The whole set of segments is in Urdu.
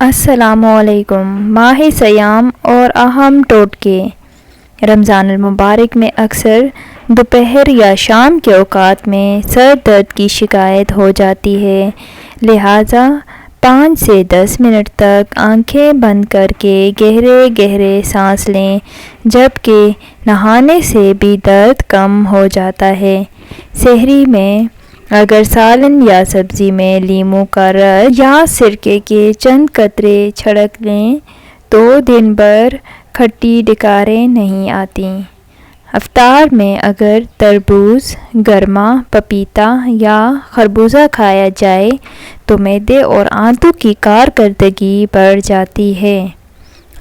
السلام علیکم۔ ماہ سیام اور اہم ٹوٹکے۔ رمضان المبارک میں اکثر دوپہر یا شام کے اوقات میں سر درد کی شکایت ہو جاتی ہے، لہٰذا 5 سے 10 منٹ تک آنکھیں بند کر کے گہرے گہرے سانس لیں، جبکہ نہانے سے بھی درد کم ہو جاتا ہے۔ سحری میں اگر سالن یا سبزی میں لیموں کا رس یا سرکے کے چند قطرے چھڑک لیں تو دن بھر کھٹی ڈکاریں نہیں آتیں۔ افطار میں اگر تربوز، گرما، پپیتا یا خربوزہ کھایا جائے تو معدے اور آنتوں کی کارکردگی بڑھ جاتی ہے۔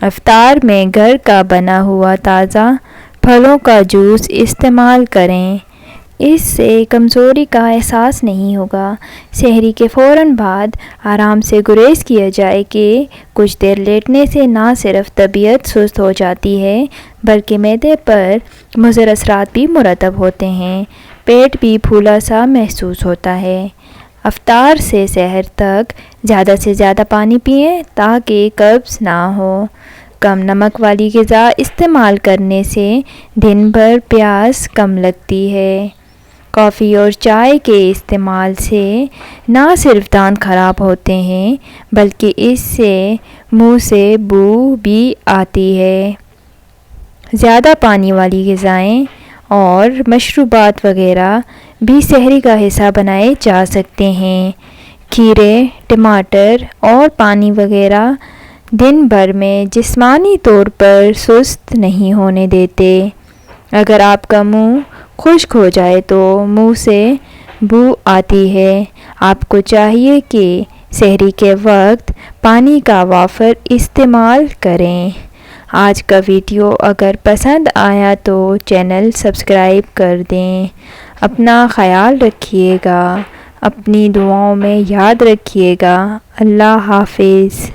افطار میں گھر کا بنا ہوا تازہ پھلوں کا جوس استعمال کریں، اس سے کمزوری کا احساس نہیں ہوگا۔ سحری کے فوراً بعد آرام سے گریز کیا جائے کہ کچھ دیر لیٹنے سے نہ صرف طبیعت سست ہو جاتی ہے بلکہ معدے پر مضر اثرات بھی مرتب ہوتے ہیں، پیٹ بھی پھولا سا محسوس ہوتا ہے۔ افطار سے سحر تک زیادہ سے زیادہ پانی پئیں تاکہ قبض نہ ہو۔ کم نمک والی غذا استعمال کرنے سے دن بھر پیاس کم لگتی ہے۔ کافی اور چائے کے استعمال سے نہ صرف دانت خراب ہوتے ہیں بلکہ اس سے منہ سے بو بھی آتی ہے۔ زیادہ پانی والی غذائیں اور مشروبات وغیرہ بھی سحری کا حصہ بنائے جا سکتے ہیں۔ کھیرے، ٹماٹر اور پانی وغیرہ دن بھر میں جسمانی طور پر سست نہیں ہونے دیتے۔ اگر آپ کا منہ خشک ہو جائے تو منہ سے بو آتی ہے، آپ کو چاہیے کہ سحری کے وقت پانی کا وافر استعمال کریں۔ آج کا ویڈیو اگر پسند آیا تو چینل سبسکرائب کر دیں۔ اپنا خیال رکھیے گا، اپنی دعاؤں میں یاد رکھیے گا۔ اللہ حافظ۔